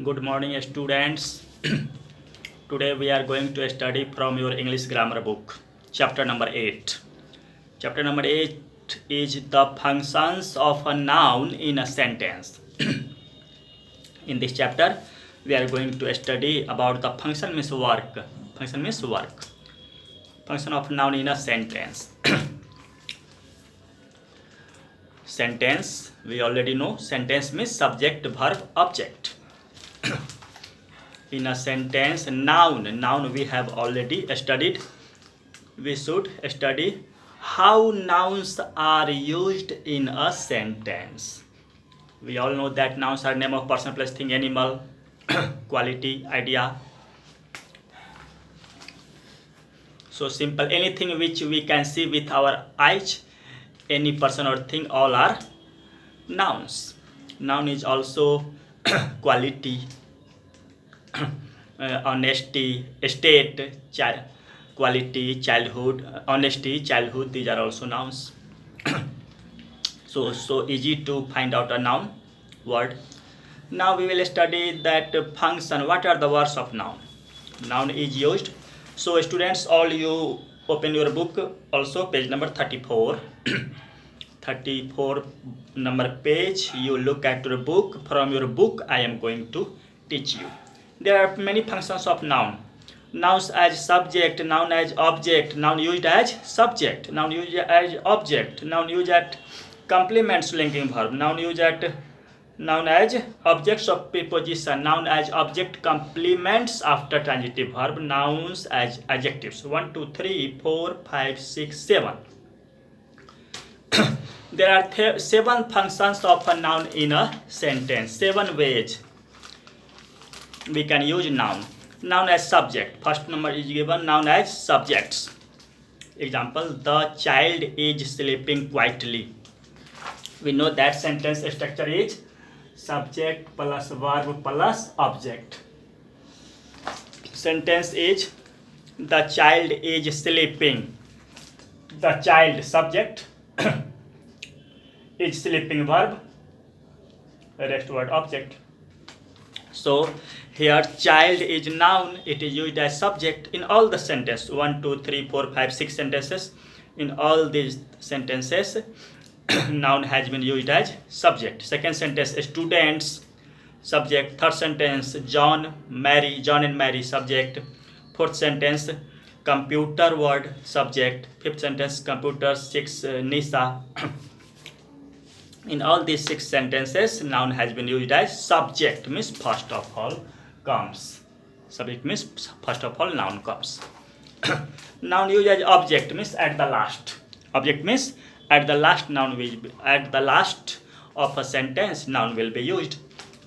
Good morning, students. Today we are going to study from your English grammar book, chapter number 8. Chapter number 8 is the functions of a noun in a sentence. In this chapter, we are going to study about the function means work. Function means work. Function of noun in a sentence. Sentence, we already know. Sentence means subject, verb, object. In a sentence, noun we have already studied. We should study how nouns are used in a sentence. We all know that nouns are name of person, place, thing, animal, quality, idea. So simple, anything which we can see with our eyes, any person or thing, all are nouns. Noun is also quality, honesty, state, quality, childhood, honesty, childhood, these are also nouns. So easy to find out a noun word. Now we will study that function. What are the words of noun? Noun is used. So students, all you open your book, also page number 34. 34 number page, you look at your book. From your book I am going to teach you. There are many functions of noun. Nouns as subject, noun as object, noun used as subject, noun used as object, noun used at complements linking verb, noun used at noun as objects of preposition, noun as object complements after transitive verb, nouns as adjectives. 1, 2, 3, 4, 5, 6, 7. There are 7 functions of a noun in a sentence. 7 ways we can use noun. Noun as subject. First number is given, noun as subjects. Example, the child is sleeping quietly. We know that sentence structure is subject plus verb plus object. Sentence is the child is sleeping. The child subject is sleeping verb, rest word object. So here child is noun, it is used as subject in all the sentences. 1, 2, 3, 4, 5, 6 sentences. In all these sentences, noun has been used as subject. Second sentence, students, subject. Third sentence, John, Mary, John and Mary, subject. Fourth sentence, computer word, subject. Fifth sentence, computer. 6, Nisa. In all these 6 sentences, noun has been used as subject, means first of all comes. Subject means first of all noun comes. Noun used as object means at the last. Object means at the last noun will be, at the last of a sentence noun will be used.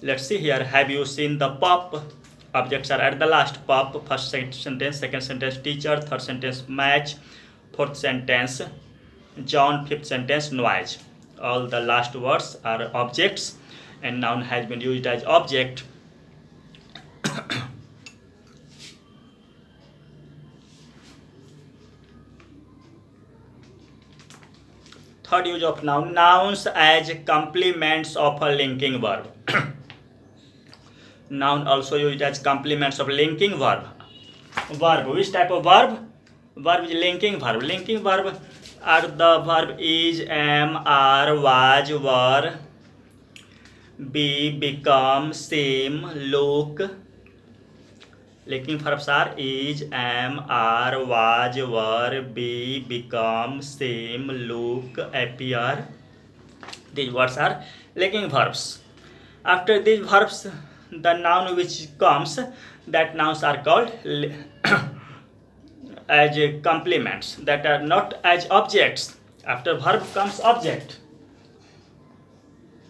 Let's see here. Have you seen the pup? Objects are at the last. Pup, first sentence. Second sentence, teacher. Third sentence, match. Fourth sentence, John. Fifth sentence, noise. All the last words are objects and noun has been used as object. Third use of noun, nouns as complements of a linking verb. Noun also used as complements of linking verb. Verb, which type of verb? Verb is linking verb. Linking verb are the verb is, am, are, was, were, be, become, seem, look. Linking verbs are is, am, are, was, were, be, become, seem, look, appear. These words are linking verbs. After these verbs, the noun which comes, that nouns are called as complements, that are not as objects. After verb comes object.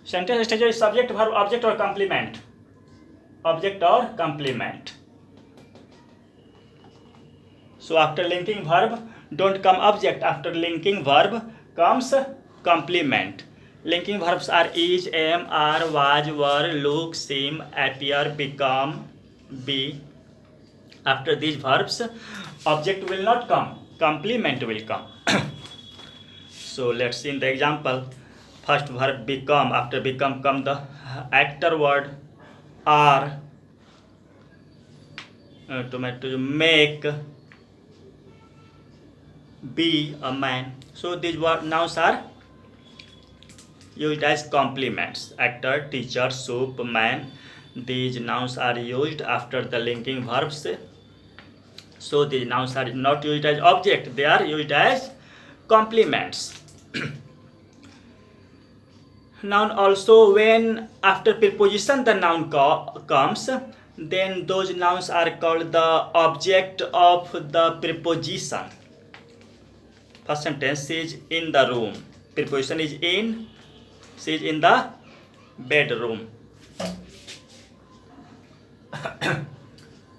Sentence structure is subject, verb, object or complement. Object or complement. So after linking verb don't come object. After linking verb comes complement. Linking verbs are is, am, are, was, were, look, seem, appear, become, be. After these verbs, object will not come, complement will come. So let's see in the example. First verb become, after become come the actor word are, tomatoes, make, be a man. So these nouns are used as complements. Actor, teacher, soup, man. These nouns are used after the linking verbs. So these nouns are not used as object, they are used as complements. Noun also, when after preposition the noun comes, then those nouns are called the object of the preposition. First sentence, she is in the room. Preposition is in, she is in the bedroom.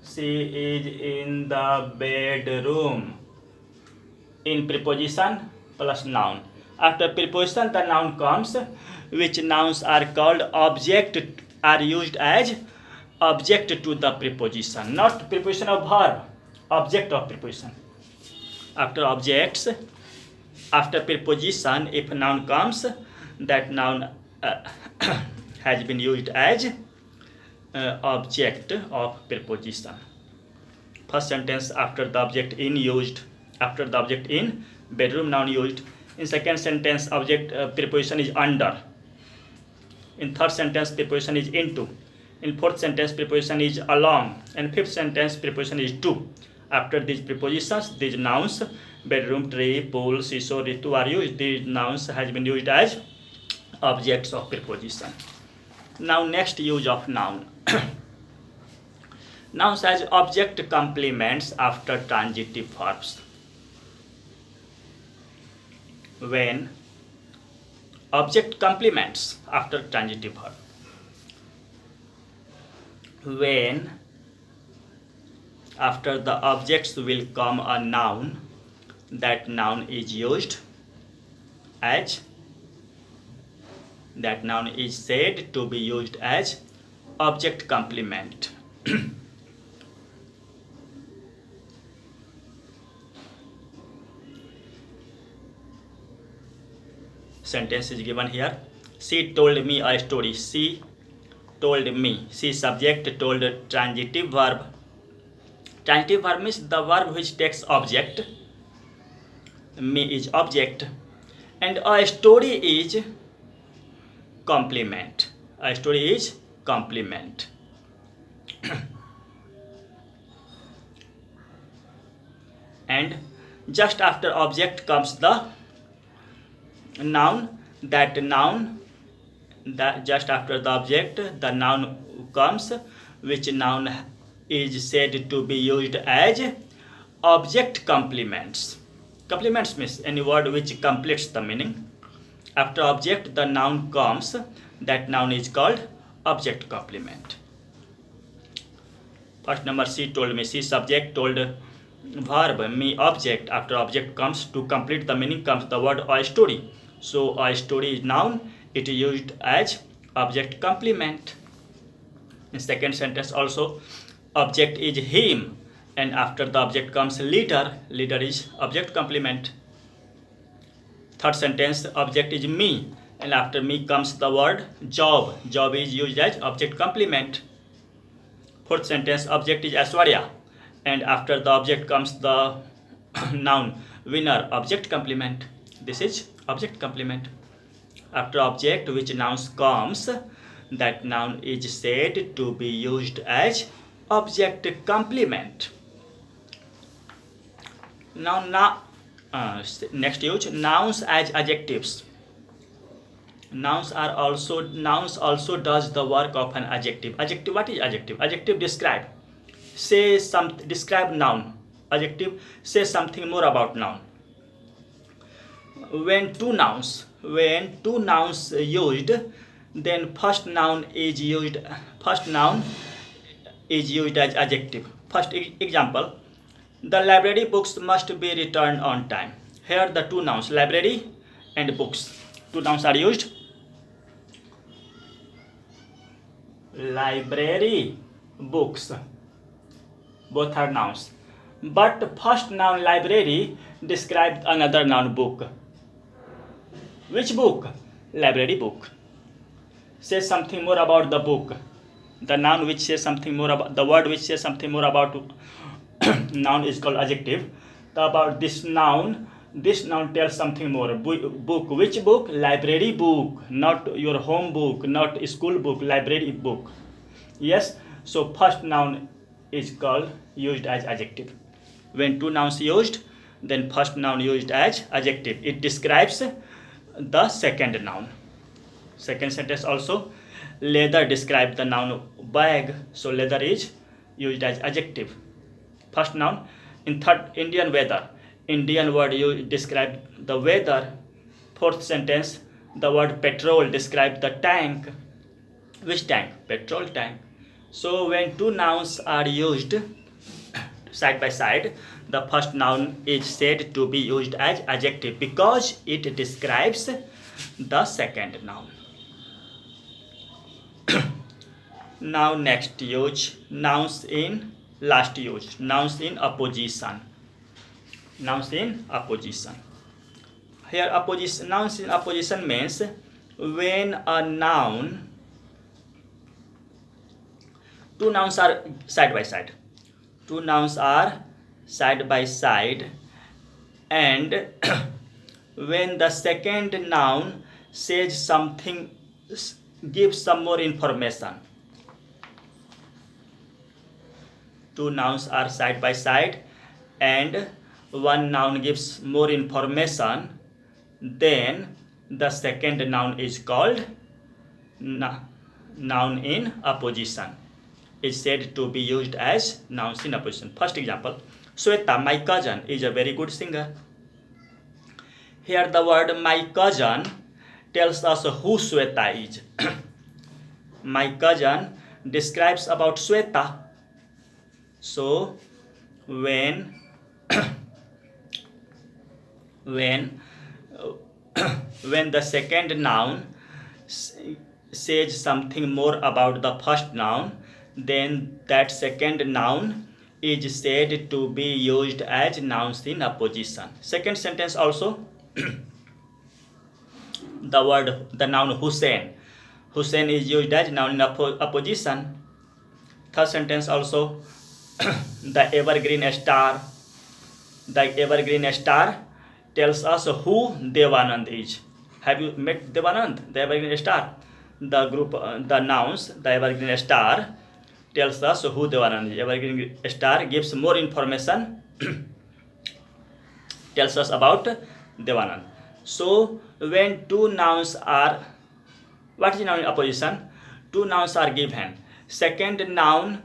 She is in the bedroom. In preposition plus noun. After preposition the noun comes, which nouns are called object, are used as object to the preposition, not preposition of verb, object of preposition. After objects, after preposition, if noun comes, that noun has been used as object of preposition. First sentence, after the object in used, after the object in, bedroom noun used. In second sentence, object preposition is under. In third sentence, preposition is into. In fourth sentence, preposition is along. And fifth sentence, preposition is to. After these prepositions, these nouns, bedroom, tree, pool, seesaw, ritu are used. These nouns has been used as objects of preposition. Now next use of noun. Nouns as object complements after transitive verbs. When object complements after transitive verb. When after the objects will come a noun, that noun is used as, that noun is said to be used as object complement. Sentence is given here. She told me a story. She told me. She subject, told transitive verb. Transitive verb means the verb which takes object. Me is object. And a story is complement. A story is complement. And just after object comes the noun. That noun, that just after the object the noun comes, which noun is said to be used as object complements. Complements means any word which completes the meaning. After object the noun comes, that noun is called object complement. First number, she told me. She subject, told verb, me object. After object comes, to complete the meaning comes the word a story. So a story is noun, it is used as object complement. In second sentence also, object is him, and after the object comes leader. Leader is object complement. Third sentence, object is me, and after me comes the word job. Job is used as object complement. Fourth sentence, object is Aishwarya, and after the object comes the noun winner, object complement. This is object complement. After object which nouns comes, that noun is said to be used as object complement. Now next use, nouns as adjectives. Nouns also does the work of an adjective. Adjective, what is adjective? Adjective describe. Describe noun. Adjective say something more about noun. When two nouns used, then first noun is used as adjective. First example, the library books must be returned on time. Here the two nouns, library and books, two nouns are used. Library, books, both are nouns. But first noun library describes another noun book. Which book? Library book. Say something more about the book. The noun which says something more about the word which says something more about noun is called adjective. About this noun tells something more. Book, which book? Library book, not your home book, not school book, library book. Yes, so first noun is called used as adjective. When two nouns used, then first noun used as adjective. It describes the second noun. Second sentence also, leather describes the noun bag, so leather is used as adjective. First noun. In third, Indian weather, Indian word you describe the weather. Fourth sentence, the word petrol describes the tank. Which tank? Petrol tank. So when two nouns are used side by side, the first noun is said to be used as adjective because it describes the second noun. Now next, use nouns in last use, nouns in opposition. Nouns in opposition. Here opposition, nouns in opposition means when a noun, two nouns are side by side. Two nouns are side by side, and when the second noun says something, gives some more information. Two nouns are side by side and one noun gives more information, then the second noun is called noun in opposition. Is said to be used as nouns in opposition. First example, Sweta, my cousin, is a very good singer. Here the word my cousin tells us who Sweta is. My cousin describes about Sweta. So when when the second noun says something more about the first noun, then that second noun is said to be used as nouns in opposition. Second sentence also, the noun Hussein is used as noun in opposition. Third sentence also, the evergreen star tells us who Devanand is. Have you met Devanand, the evergreen star? The group, the nouns, the evergreen star tells us who Devanand is. Evergreen star gives more information, tells us about Devanand. So when two nouns are, what is noun in opposition? Two nouns are given. Second noun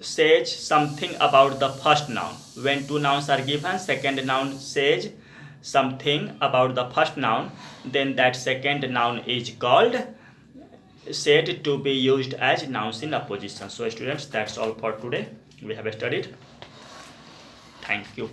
says something about the first noun. When two nouns are given, second noun says something about the first noun, then that second noun is called, said to be used as nouns in opposition. So students, that's all for today. We have studied. Thank you.